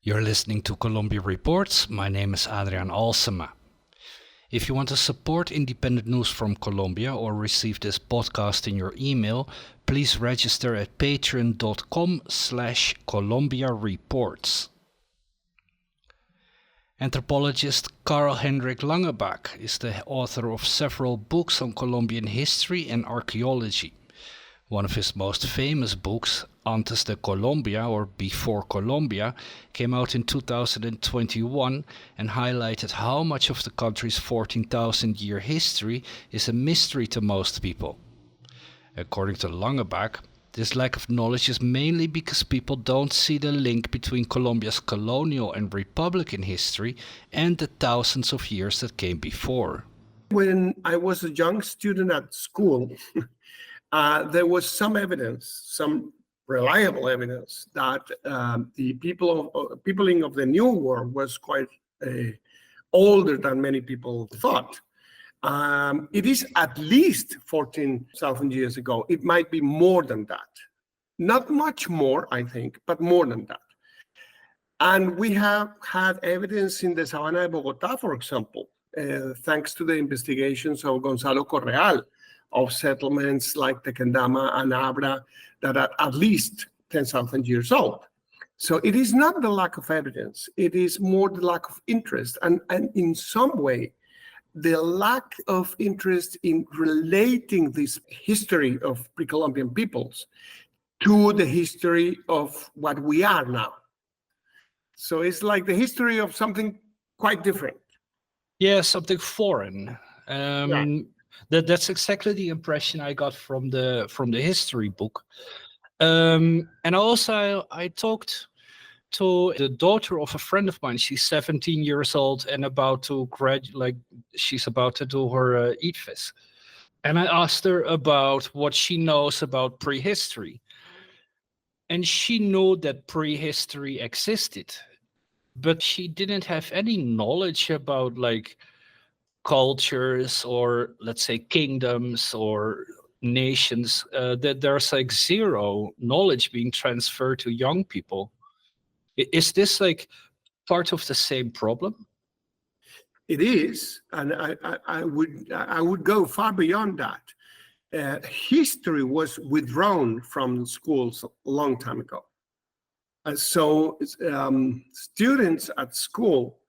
You're listening to Colombia Reports. My name is Adrian Alsema. If you want to support independent news from Colombia or receive this podcast in your email, please register at patreon.com/Colombia Reports. Anthropologist Carl Henrik Langebaek is the author of several books on Colombian history and archaeology. One of his most famous books, Antes de Colombia, or Before Colombia, came out in 2021 and highlighted how much of the country's 14,000-year history is a mystery to most people. According to Langebaek, this lack of knowledge is mainly because people don't see the link between Colombia's colonial and republican history and the thousands of years that came before. When I was a young student at school, there was some evidence, some reliable evidence, that the peopling of the New World was quite older than many people thought. It is at least 14,000 years ago. It might be more than that. Not much more, I think, but more than that. And we have had evidence in the Sabana de Bogotá, for example, thanks to the investigations of Gonzalo Correal, of settlements like Tequendama and Abra that are at least 10,000 years old. So it is not the lack of evidence, it is more the lack of interest. And in some way, the lack of interest in relating this history of pre-Columbian peoples to the history of what we are now. So it's like the history of something quite different. Yeah, something foreign. That's exactly the impression I got from the history book. And also I talked to the daughter of a friend of mine. She's 17 years old and about to graduate, like she's about to do her EATFES. And I asked her about what she knows about prehistory. And she knew that prehistory existed, but she didn't have any knowledge about like cultures or let's say kingdoms or nations, that there's like zero knowledge being transferred to young people. Is this like part of the same problem? It is, and I would go far beyond that. History was withdrawn from schools a long time ago. So students at school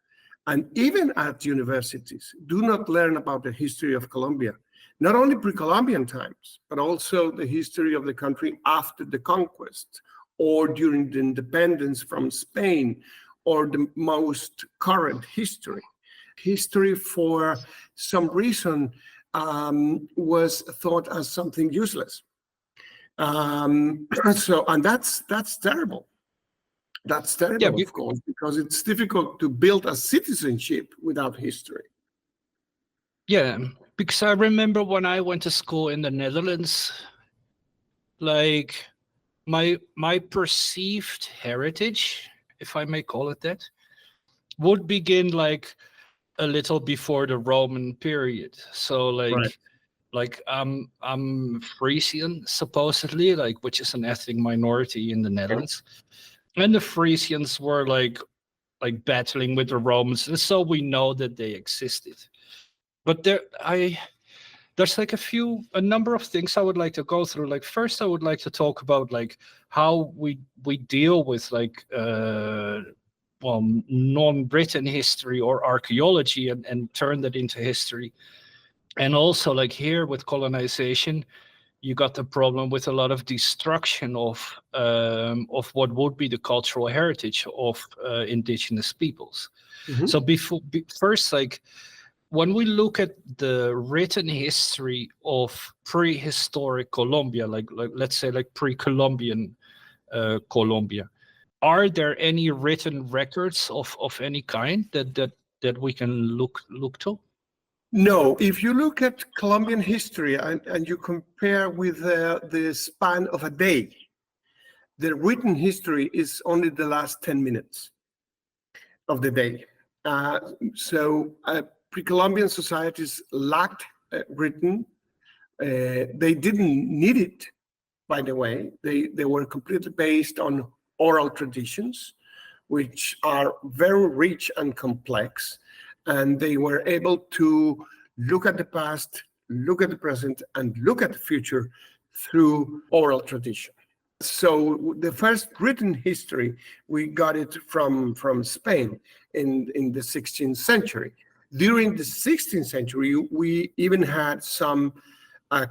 and even at universities do not learn about the history of Colombia, not only pre-Columbian times, but also the history of the country after the conquest or during the independence from Spain, or the most current history. History, for some reason, was thought as something useless. And that's terrible. That's terrible, yeah, of course, because it's difficult to build a citizenship without history. Yeah, because I remember when I went to school in the Netherlands, like my perceived heritage, if I may call it that, would begin like a little before the Roman period. So like I'm Frisian supposedly, like, which is an ethnic minority in the Netherlands. And the Frisians were like battling with the Romans, and so we know that they existed. But there's like a number of things I would like to go through. Like first, I would like to talk about like how we deal with like non-written history or archaeology and turn that into history. And also like here with colonization, you got the problem with a lot of destruction of what would be the cultural heritage of indigenous peoples. Mm-hmm. So first, like when we look at the written history of prehistoric Colombia, like let's say like pre-Columbian Colombia, are there any written records of any kind that we can look to? No, if you look at Colombian history and you compare with the span of a day, the written history is only the last 10 minutes of the day. So pre-Columbian societies lacked written. They didn't need it, by the way. They were completely based on oral traditions, which are very rich and complex, and they were able to look at the past, look at the present, and look at the future through oral tradition. So the first written history, we got it from Spain in the 16th century. During the 16th century, we even had some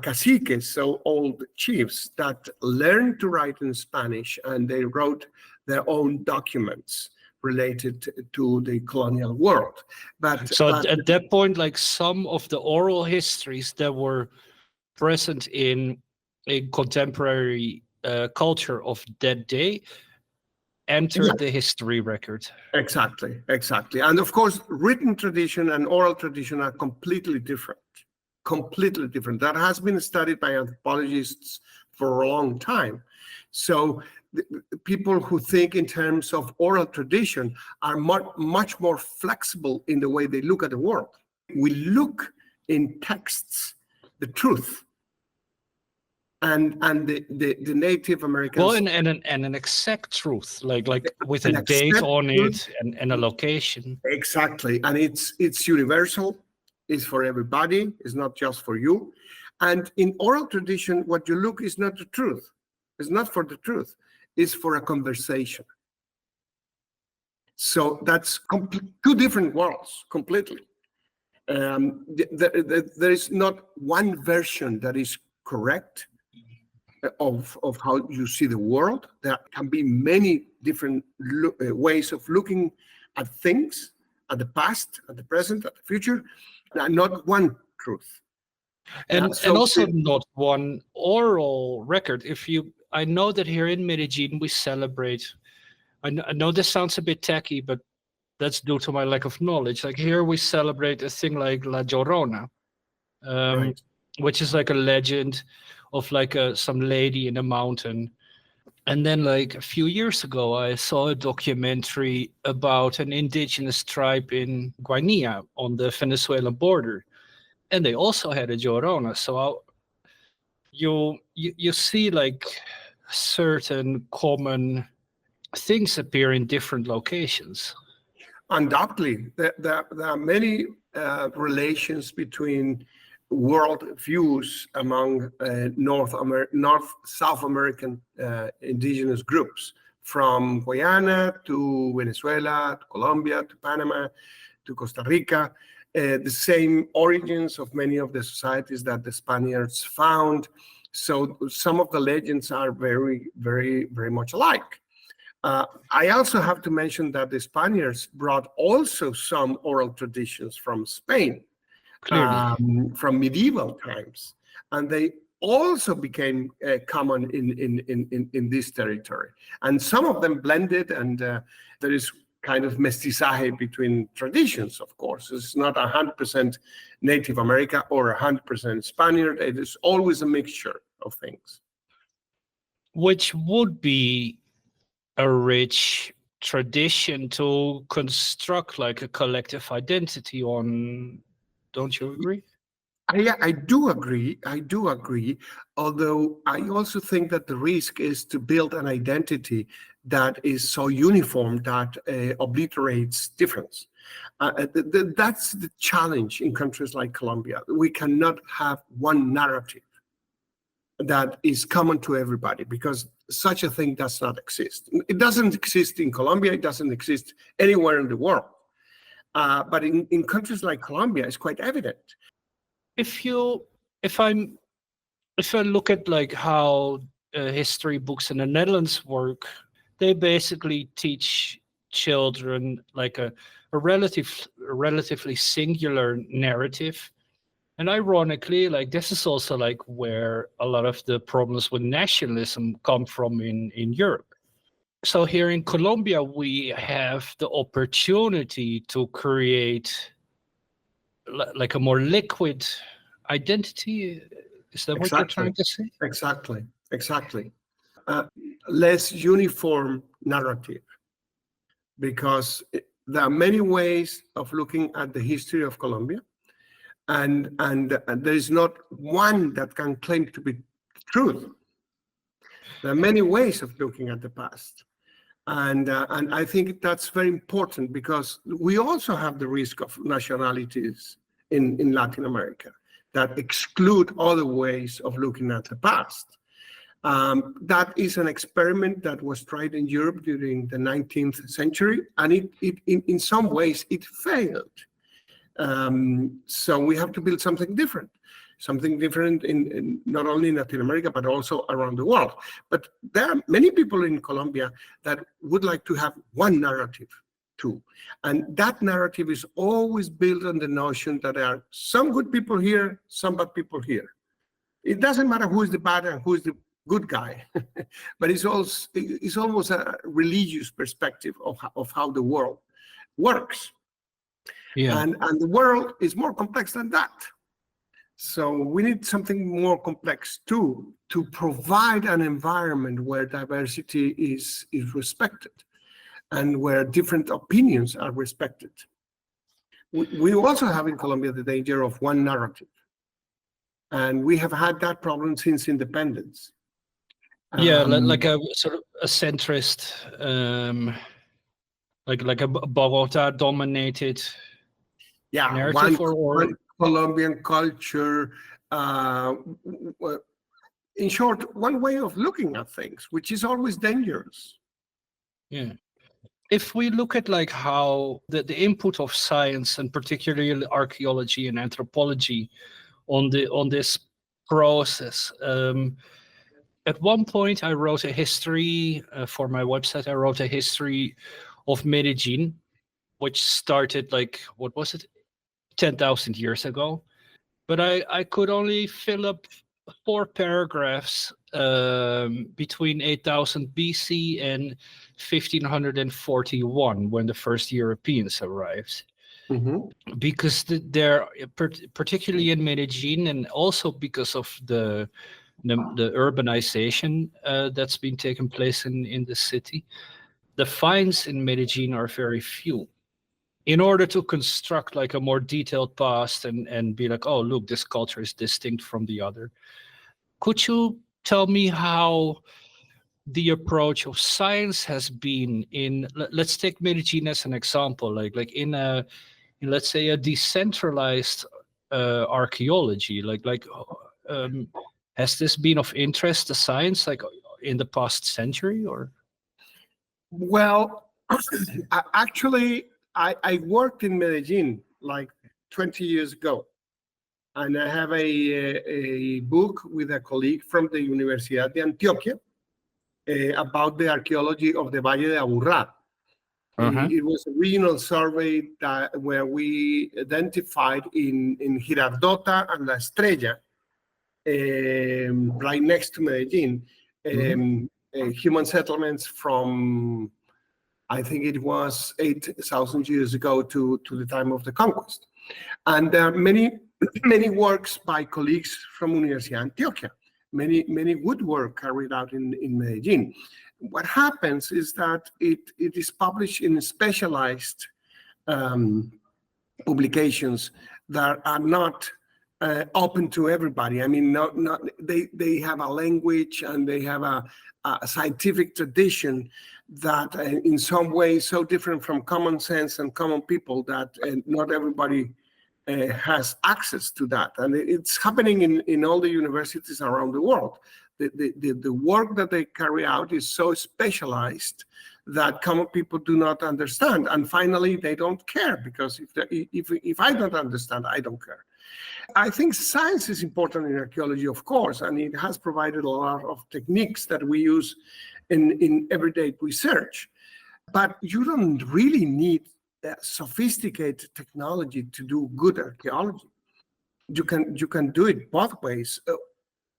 caciques, so old chiefs, that learned to write in Spanish, and they wrote their own documents related to the colonial world. But at that point, like some of the oral histories that were present in a contemporary culture of that day entered the history record. Exactly. And of course, written tradition and oral tradition are completely different. That has been studied by anthropologists for a long time. So the people who think in terms of oral tradition are much more flexible in the way they look at the world. We look in texts, the truth, and the Native Americans. Well, and an exact truth, like with a date on it and a location. Exactly, and it's universal. It's for everybody. It's not just for you. And in oral tradition, what you look is not the truth. It's not for the truth. It's for a conversation. So that's two different worlds completely. There is not one version that is correct of how you see the world. There can be many different ways of looking at things, at the past, at the present, at the future, and not one truth. And also not one oral record. I know that here in Medellin we celebrate. I know this sounds a bit tacky, but that's due to my lack of knowledge. Like here we celebrate a thing like La Llorona, Right. which is like a legend of like some lady in a mountain. And then like a few years ago, I saw a documentary about an indigenous tribe in Guinea on the Venezuelan border. And they also had a Llorona. So you see like certain common things appear in different locations. Undoubtedly, there are many relations between world views among South American indigenous groups, from Guyana to Venezuela, to Colombia, to Panama, to Costa Rica. The same origins of many of the societies that the Spaniards found. So some of the legends are very, very, very much alike. I also have to mention that the Spaniards brought also some oral traditions from Spain, from medieval times, and they also became common in this territory. And some of them blended, and there is kind of mestizaje between traditions, of course. It's not 100% Native America or 100% Spaniard. It is always a mixture of things. Which would be a rich tradition to construct like a collective identity on. Don't you agree? Yeah, I do agree. Although I also think that the risk is to build an identity that is so uniform that obliterates difference. That's the challenge in countries like Colombia. We cannot have one narrative that is common to everybody, because such a thing does not exist. It doesn't exist in Colombia. It doesn't exist anywhere in the world. But in countries like Colombia, it's quite evident. If I look at like how history books in the Netherlands work, they basically teach children like a relatively singular narrative. And ironically, like this is also like where a lot of the problems with nationalism come from in Europe. So here in Colombia, we have the opportunity to create like a more liquid identity. Is that what you're trying to say? Exactly. Less uniform narrative, because there are many ways of looking at the history of Colombia, and there is not one that can claim to be truth. There are many ways of looking at the past, And I think that's very important, because we also have the risk of nationalities in Latin America that exclude other ways of looking at the past. That is an experiment that was tried in Europe during the 19th century, and in some ways it failed. So we have to build something different in not only in Latin America, but also around the world. But there are many people in Colombia that would like to have one narrative too. And that narrative is always built on the notion that there are some good people here, some bad people here. It doesn't matter who is the bad and who is the good guy, but it's almost a religious perspective of how the world works. Yeah. And the world is more complex than that. So we need something more complex too, to provide an environment where diversity is respected and where different opinions are respected. We also have in Colombia the danger of one narrative. And we have had that problem since independence. Yeah, like a sort of a centrist, like a Bogota-dominated narrative, one Colombian culture. In short, one way of looking at things, which is always dangerous. Yeah. If we look at like how the input of science, and particularly archaeology and anthropology, on this process. At one point, I wrote a history for my website. I wrote a history of Medellin, which started like, what was it, 10,000 years ago. But I could only fill up 4 paragraphs between 8000 BC and 1541, when the first Europeans arrived. Mm-hmm. Because they're particularly in Medellin, and also because of the urbanization that's been taking place in the city, the finds in Medellin are very few. In order to construct like a more detailed past and be like, oh, look, this culture is distinct from the other. Could you tell me how the approach of science has been in, let's take Medellin as an example, like in let's say a decentralized archaeology, has this been of interest to science like in the past century, or? Well, actually, I worked in Medellin like 20 years ago, and I have a book with a colleague from the Universidad de Antioquia about the archaeology of the Valle de Aburrá. Uh-huh. It was a regional survey where we identified in Girardota and La Estrella, right next to Medellin, human settlements from, I think it was 8,000 years ago to the time of the conquest. And there are many works by colleagues from Universidad Antioquia, many woodwork carried out in Medellin. What happens is that it is published in specialized publications that are not open to everybody. I mean, they have a language and they have a scientific tradition that in some ways so different from common sense and common people that not everybody has access to that. And it's happening in all the universities around the world. The work that they carry out is so specialized that common people do not understand. And finally, they don't care, because if I don't understand, I don't care. I think science is important in archaeology, of course, and it has provided a lot of techniques that we use in everyday research. But you don't really need sophisticated technology to do good archaeology. You can do it both ways.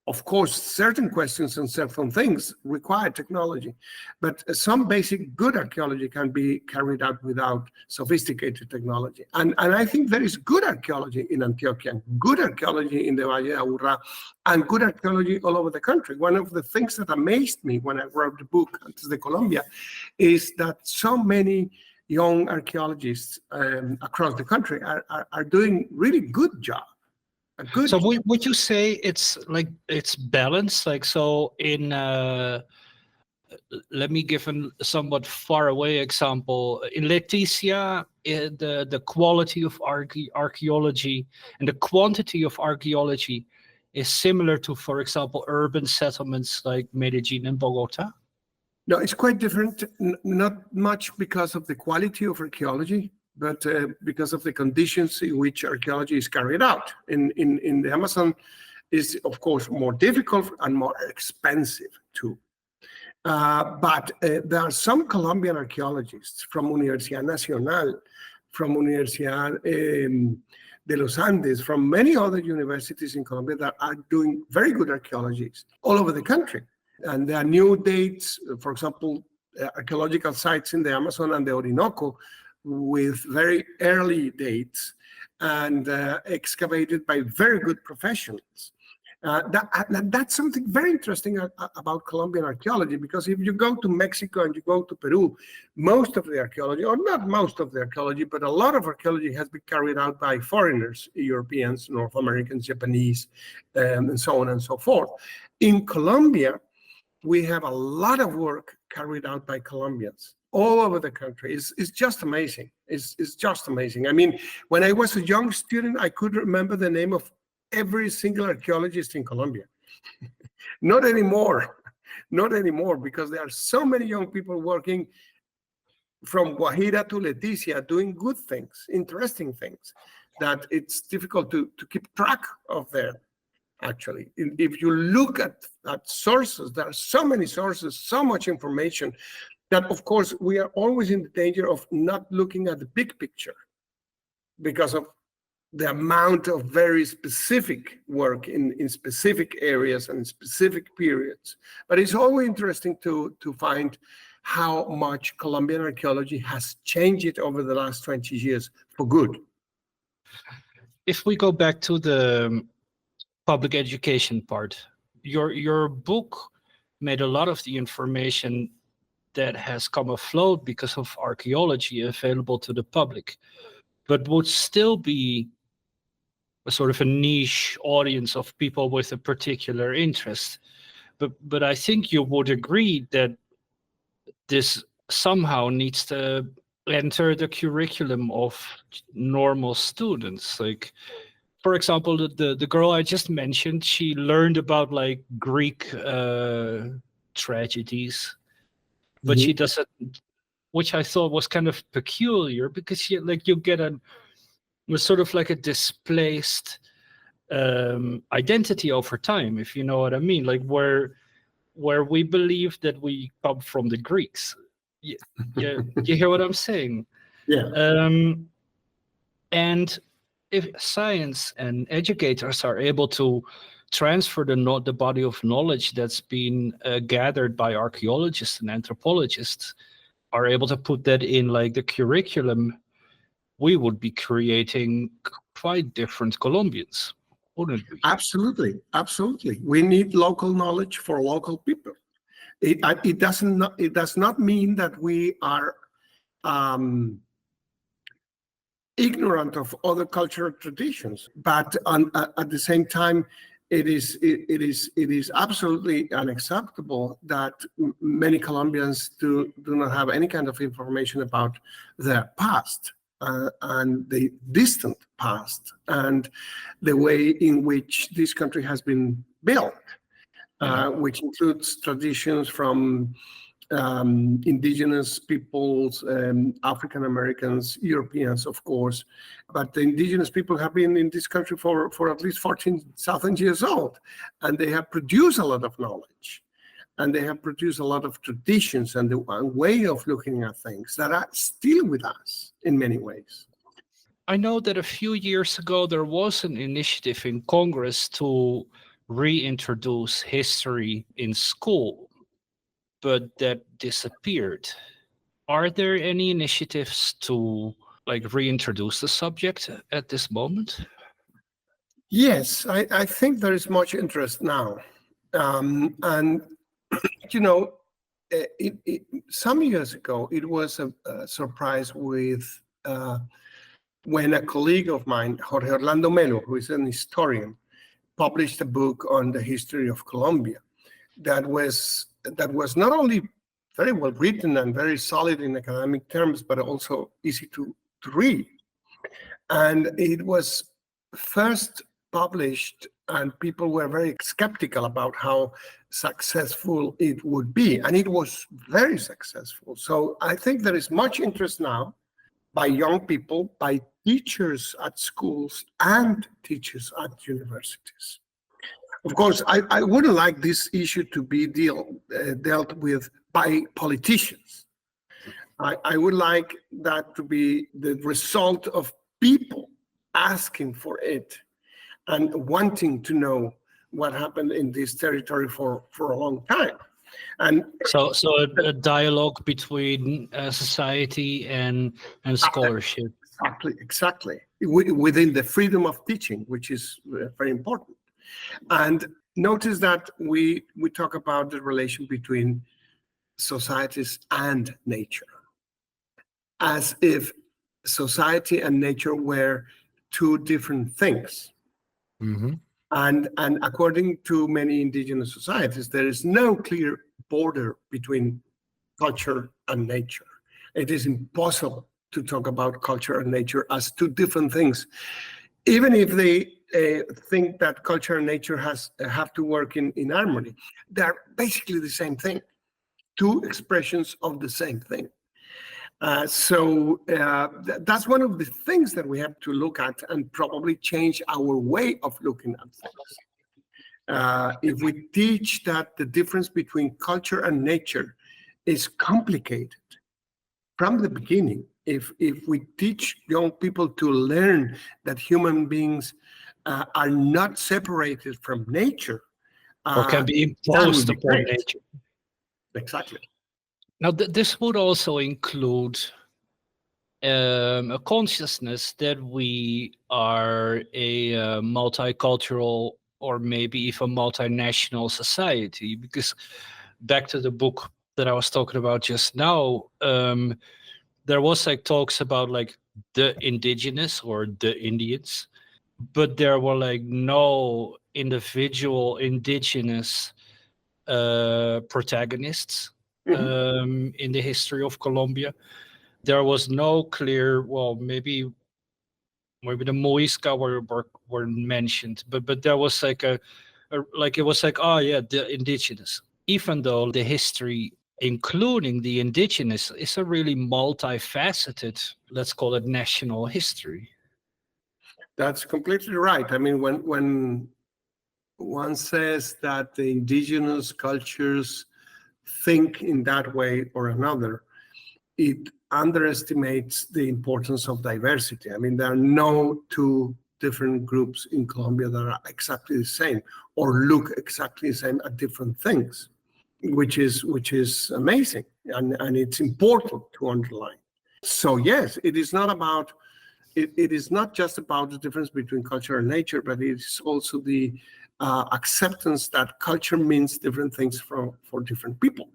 Of course, certain questions and certain things require technology, but some basic good archaeology can be carried out without sophisticated technology. And I think there is good archaeology in Antioquia, good archaeology in the Valle de Aburrá, and good archaeology all over the country. One of the things that amazed me when I wrote the book, Decolonizing, is that so many young archaeologists across the country are doing really good job. So would you say it's balanced? Like, so in let me give a somewhat far away example. In Leticia, the quality of archaeology and the quantity of archaeology is similar to, for example, urban settlements like Medellin and Bogota. No, it's quite different, not much because of the quality of archaeology, but because of the conditions in which archaeology is carried out. In the Amazon is, of course, more difficult and more expensive too. But there are some Colombian archaeologists from Universidad Nacional, from Universidad de los Andes, from many other universities in Colombia that are doing very good archaeologies all over the country. And there are new dates, for example, archaeological sites in the Amazon and the Orinoco with very early dates and excavated by very good professionals. That's something very interesting about Colombian archaeology, because if you go to Mexico and you go to Peru, most of the archaeology, or not most of the archaeology, but a lot of archaeology has been carried out by foreigners, Europeans, North Americans, Japanese, and so on and so forth. In Colombia, we have a lot of work carried out by Colombians all over the country. It's just amazing. It's just amazing. I mean, when I was a young student, I could remember the name of every single archaeologist in Colombia. Not anymore, because there are so many young people working from Guajira to Leticia doing good things, interesting things, that it's difficult to keep track of there. Actually, if you look at sources, there are so many sources, so much information, that of course we are always in the danger of not looking at the big picture because of the amount of very specific work in specific areas and specific periods. But it's always interesting to find how much Colombian archaeology has changed over the last 20 years for good. If we go back to the public education part, your book made a lot of the information that has come afloat because of archaeology available to the public, but would still be a sort of a niche audience of people with a particular interest. But I think you would agree that this somehow needs to enter the curriculum of normal students. Like, for example, the girl I just mentioned, she learned about like Greek tragedies, but she doesn't, which I thought was kind of peculiar, because you get was sort of like a displaced identity over time, if you know what I mean, like where we believe that we come from the Greeks. You hear what I'm saying? Yeah. And if science and educators are able to transfer the body of knowledge that's been gathered by archaeologists and anthropologists, are able to put that in like the curriculum, we would be creating quite different Colombians, wouldn't we? Absolutely. We need local knowledge for local people. It does not mean that we are ignorant of other cultural traditions, but at the same time, it is absolutely unacceptable that many Colombians do not have any kind of information about their past and the distant past and the way in which this country has been built, which includes traditions from indigenous peoples, African Americans, Europeans, of course. But the indigenous people have been in this country for at least 14,000 years old, and they have produced a lot of knowledge, and they have produced a lot of traditions and a way of looking at things that are still with us in many ways. I know that a few years ago there was an initiative in Congress to reintroduce history in school, but that disappeared. Are there any initiatives to like reintroduce the subject at this moment? Yes, I think there is much interest now. And, you know, some years ago, it was a surprise with when a colleague of mine, Jorge Orlando Melo, who is an historian, published a book on the history of Colombia that was not only very well written and very solid in academic terms, but also easy to read. And it was first published, and people were very skeptical about how successful it would be. And it was very successful. So I think there is much interest now by young people, by teachers at schools and teachers at universities. Of course, I wouldn't like this issue to be dealt with by politicians. I would like that to be the result of people asking for it and wanting to know what happened in this territory for a long time. And so a dialogue between society and scholarship. Exactly. Within the freedom of teaching, which is very important. And notice that we talk about the relation between societies and nature, as if society and nature were two different things. Mm-hmm. And according to many indigenous societies, there is no clear border between culture and nature. It is impossible to talk about culture and nature as two different things, even if they think that culture and nature have to work in harmony. They're basically the same thing, two expressions of the same thing. So that's one of the things that we have to look at and probably change our way of looking at things. If we teach that the difference between culture and nature is complicated from the beginning, if we teach young people to learn that human beings are not separated from nature, or can be imposed upon nature. Exactly. Now, this would also include a consciousness that we are a multicultural or maybe even multinational society. Because back to the book that I was talking about just now, there was like talks about like the indigenous or the Indians, but there were like no individual indigenous protagonists in the history of Colombia. There was no clear, well, maybe the Muisca were mentioned, but there was like it was like, oh yeah, the indigenous. Even though the history, including the indigenous, is a really multifaceted, let's call it national history. That's completely right. I mean, when one says that the indigenous cultures think in that way or another, it underestimates the importance of diversity. I mean, there are no two different groups in Colombia that are exactly the same or look exactly the same at different things, which is amazing, and it's important to underline. So yes, it is not about it is not just about the difference between culture and nature, but it is also the acceptance that culture means different things for different people.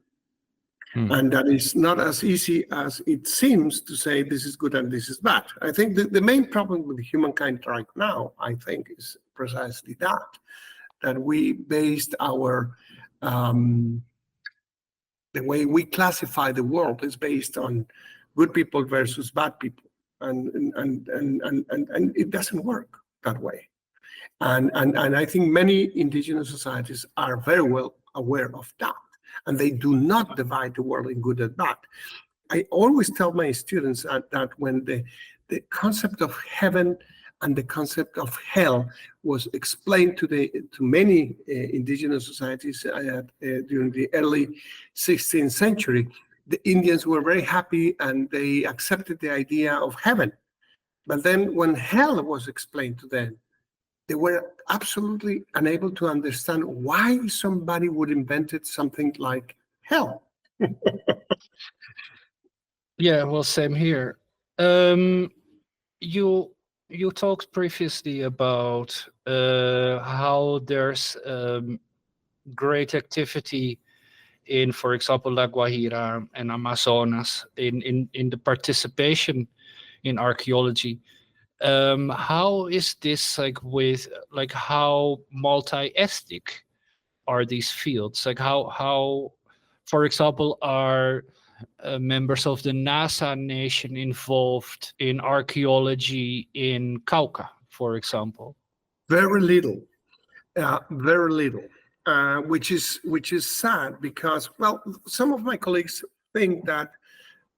And that is not as easy as it seems to say this is good and this is bad. I think the main problem with humankind right now, I think, is precisely that we based our, the way we classify the world is based on good people versus bad people. And it doesn't work that way. And I think many indigenous societies are very well aware of that. And they do not divide the world in good and bad. I always tell my students that when the concept of heaven and the concept of hell was explained to many indigenous societies during the early 16th century, the Indians were very happy and they accepted the idea of heaven. But then when hell was explained to them, they were absolutely unable to understand why somebody would invent something like hell. Yeah, well, same here. You talked previously about how there's great activity in, for example, La Guajira and Amazonas in the participation in archaeology. How is this like how multi-ethnic are these fields? Like how For example, are members of the NASA nation involved in archaeology in Cauca, for example? Very little, very little, which is sad because, well, some of my colleagues think that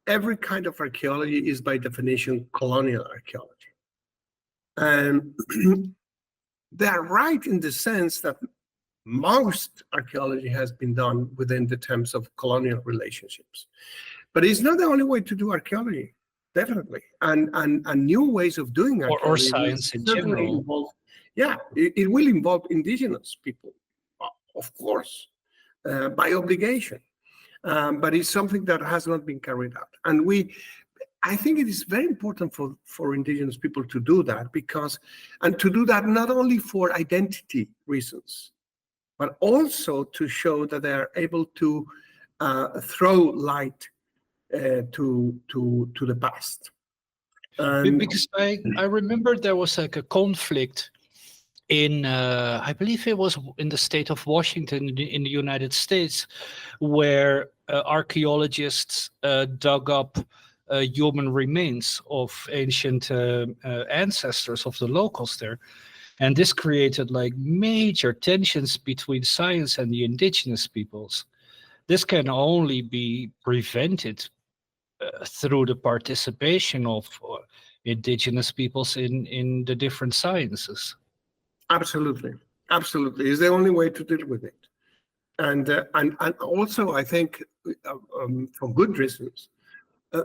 every kind of archaeology is by definition colonial archaeology. And they are right in the sense that most archaeology has been done within the terms of colonial relationships. But it's not the only way to do archaeology, definitely. And new ways of doing Or archaeology science in certainly general? involve, yeah, it will involve indigenous people, of course, by obligation. But it's something that has not been carried out. And I think it is very important for indigenous people to do that and to do that not only for identity reasons, but also to show that they are able to throw light to the past. Because I remember there was like a conflict in I believe it was in the state of Washington in the United States, where archaeologists dug up human remains of ancient ancestors of the locals there, and this created like major tensions between science and the indigenous peoples. This can only be prevented through the participation of indigenous peoples in the different sciences. Absolutely, absolutely, is the only way to deal with it. And also, I think, for good reasons,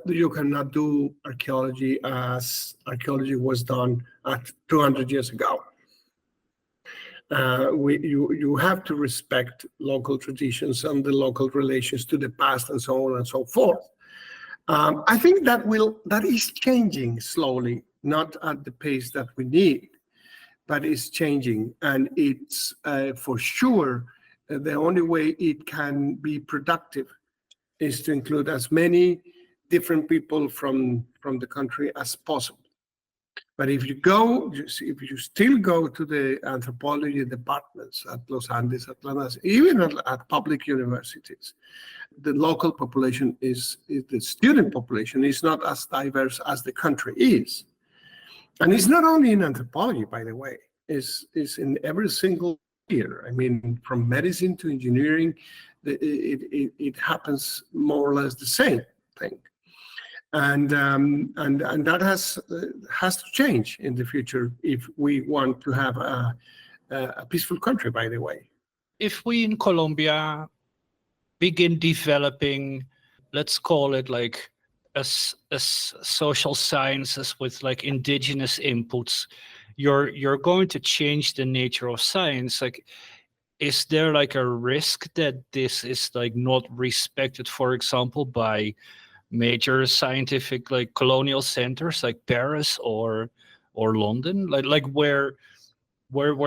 you cannot do archaeology as archaeology was done 200 years ago. You have to respect local traditions and the local relations to the past and so on and so forth. I think that is changing slowly, not at the pace that we need, but it's changing, and it's for sure the only way it can be productive is to include as many different people from the country as possible. But if you still go to the anthropology departments at Los Andes, Atlanta, even at public universities, the local population the student population is not as diverse as the country is. And it's not only in anthropology, by the way, it's in every single year. I mean, from medicine to engineering, it happens more or less the same thing. And that has to change in the future if we want to have a peaceful country, by the way. If we in Colombia begin developing, let's call it like as social sciences with like indigenous inputs, you're going to change the nature of science. Like, is there like a risk that this is like not respected, for example, by major scientific like colonial centers like Paris or London, like where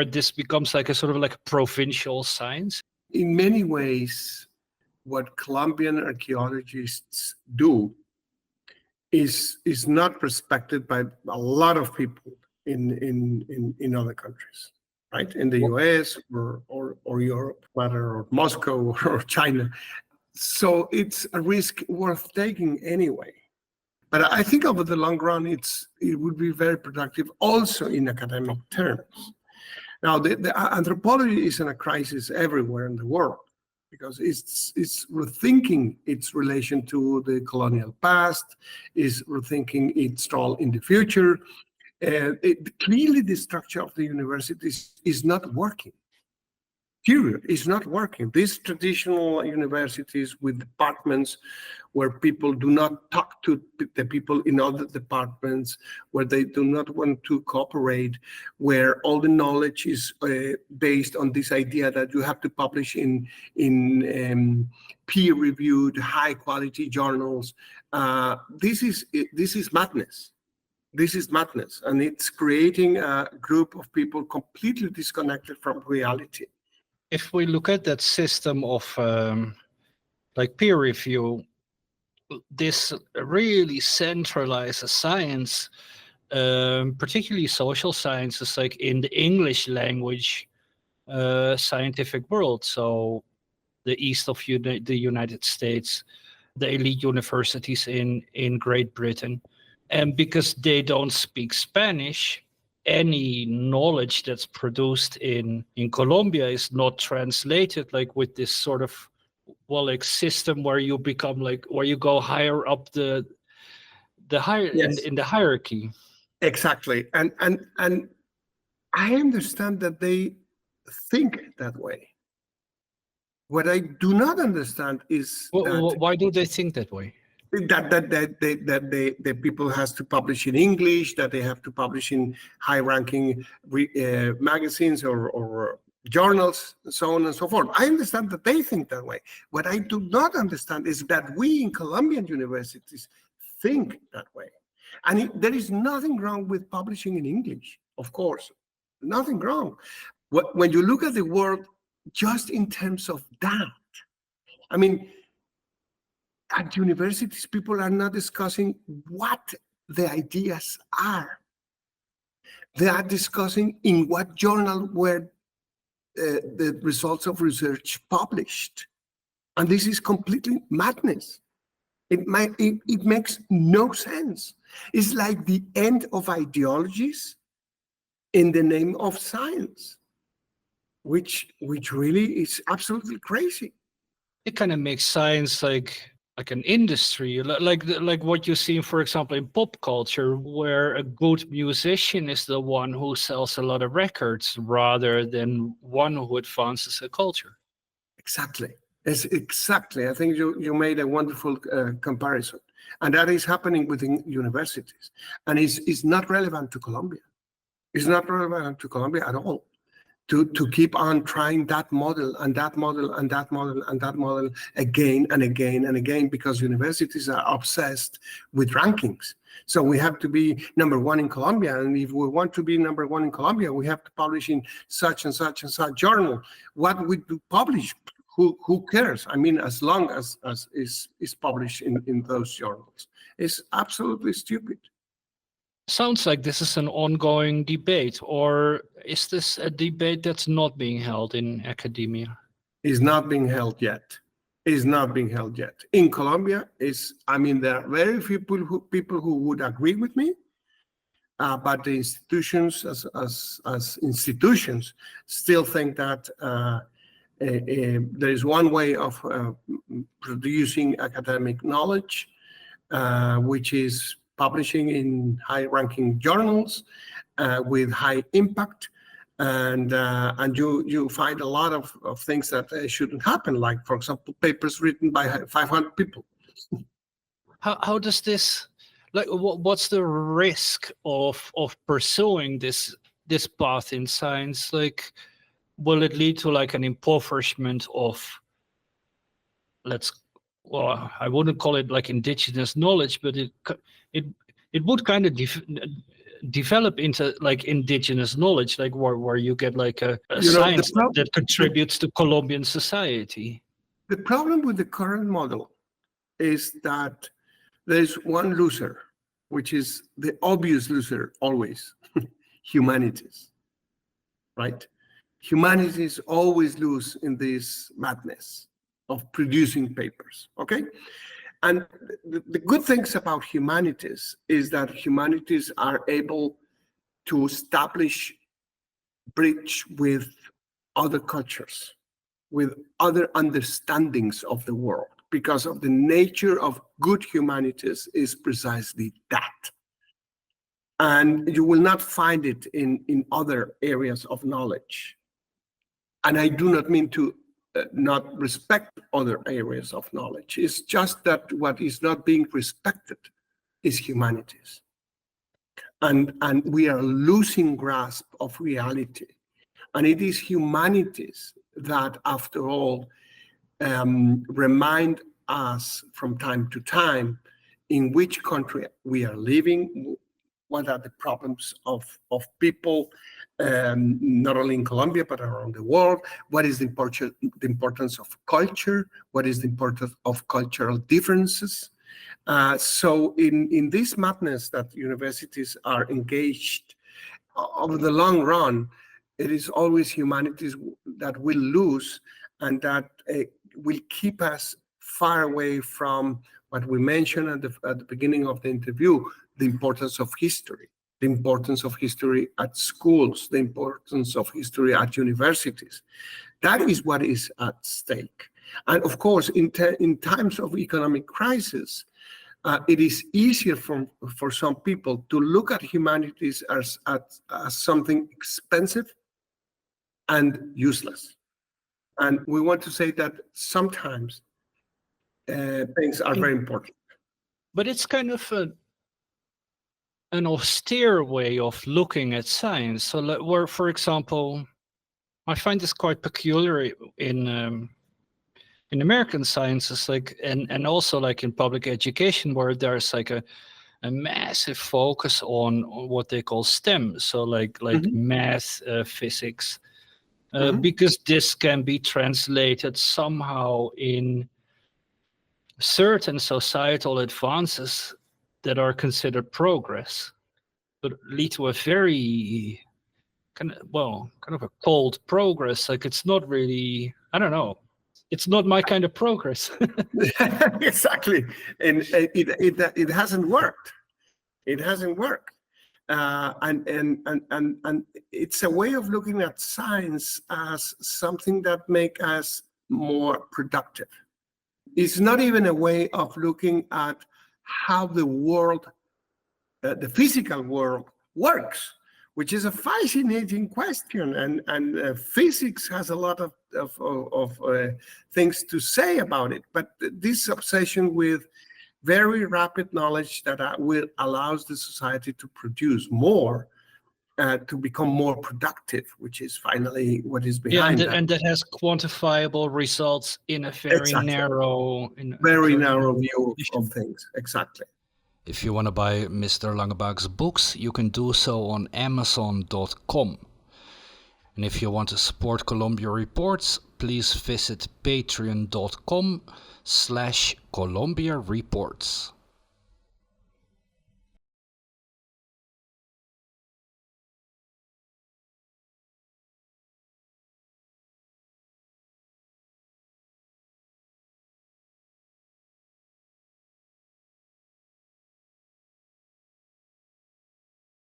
this becomes like a sort of like a provincial science? In many ways, what Colombian archaeologists do is not respected by a lot of people in other countries, right? In the US or Europe, or Moscow or China. So it's a risk worth taking anyway. But I think over the long run, it would be very productive also in academic terms. Now, the anthropology is in a crisis everywhere in the world because it's rethinking its relation to the colonial past, is rethinking its role in the future. Clearly, the structure of the universities is not working. Period. It's not working. These traditional universities with departments where people do not talk to the people in other departments, where they do not want to cooperate, where all the knowledge is based on this idea that you have to publish in peer-reviewed, high-quality journals. This is madness. This is madness, and it's creating a group of people completely disconnected from reality. If we look at that system of like peer review, this really centralizes science, particularly social sciences, like in the English language scientific world. So the east of the United States, the elite universities in Great Britain. And because they don't speak Spanish, any knowledge that's produced in Colombia is not translated like with this sort of like system where you become like, where you go higher up the higher Yes, in the hierarchy. exactly. And I understand that they think that way. What I do not understand is that Why do they think that way? the people has to publish in English, that they have to publish in high-ranking magazines or journals, and so on and so forth. I understand that they think that way. What I do not understand is that we in Colombian universities think that way. And there is nothing wrong with publishing in English, of course, nothing wrong. When you look at the world just in terms of that, I mean, at universities, people are not discussing what the ideas are. They are discussing in what journal were the results of research published. And this is completely madness. It makes no sense. It's like the end of ideologies in the name of science, which really is absolutely crazy. It kind of makes science like an industry, like what you see, for example, in pop culture, where a good musician is the one who sells a lot of records rather than one who advances a culture. Exactly. It's exactly. I think you made a wonderful comparison, and that is happening within universities, and it's not relevant to Colombia. It's not relevant to Colombia at all. To keep on trying that model and that model and that model and that model again and again and again, because universities are obsessed with rankings. So we have to be number one in Colombia, and if we want to be number one in Colombia, we have to publish in such and such and such journal. What we do publish, who cares? I mean, as long as is published in those journals. It's absolutely stupid. Sounds like this is an ongoing debate, or is this a debate that's not being held in academia? Is not being held yet. Is not being held yet. In Colombia, I mean, there are very few people who would agree with me, but the institutions, as institutions, still think that there is one way of producing academic knowledge, which is publishing in high-ranking journals with high impact, and you find a lot of things that shouldn't happen, like, for example, papers written by 500 people. How does this, like, what's the risk of pursuing this path in science? Like, will it lead to like an impoverishment of, well, I wouldn't call it like indigenous knowledge, but it would kind of develop into like indigenous knowledge, like where you get like a science that contributes to Colombian society. The problem with the current model is that there's one loser, which is the obvious loser always, humanities, right? Humanities always lose in this madness of producing papers, okay? And the good things about humanities is that humanities are able to establish bridge with other cultures, with other understandings of the world, because of the nature of good humanities is precisely that. And you will not find it in other areas of knowledge. And I do not mean to not respect other areas of knowledge. It's just that what is not being respected is humanities. And we are losing grasp of reality. And it is humanities that, after all, remind us from time to time in which country we are living, what are the problems of people, not only in Colombia, but around the world, what is the importance of culture, what is the importance of cultural differences. So in this madness that universities are engaged, over the long run, it is always humanities that will lose, and that will keep us far away from what we mentioned at the beginning of the interview, the importance of history, the importance of history at schools, the importance of history at universities. That is what is at stake. And of course, in times of economic crisis, it is easier for some people to look at humanities as something expensive and useless. And we want to say that sometimes things are very important. But it's kind of an austere way of looking at science. So, where, for example, I find this quite peculiar in American sciences, like and also like in public education, where there's like a massive focus on what they call STEM, so like math, physics, because this can be translated somehow in certain societal advances that are considered progress, but lead to a very kind of a cold progress. Like it's not really, I don't know. It's not my kind of progress. Exactly, and it hasn't worked. It hasn't worked, and it's a way of looking at science as something that make us more productive. It's not even a way of looking at how the world, the physical world, works, which is a fascinating question, and physics has a lot of things to say about it. But this obsession with very rapid knowledge that allows the society to produce more, to become more productive, which is finally what is behind that. And that has quantifiable results in a very narrow view of things. Exactly. If you want to buy Mr. Langebaek's books, you can do so on Amazon.com. And if you want to support Colombia Reports, please visit patreon.com/Colombia Reports.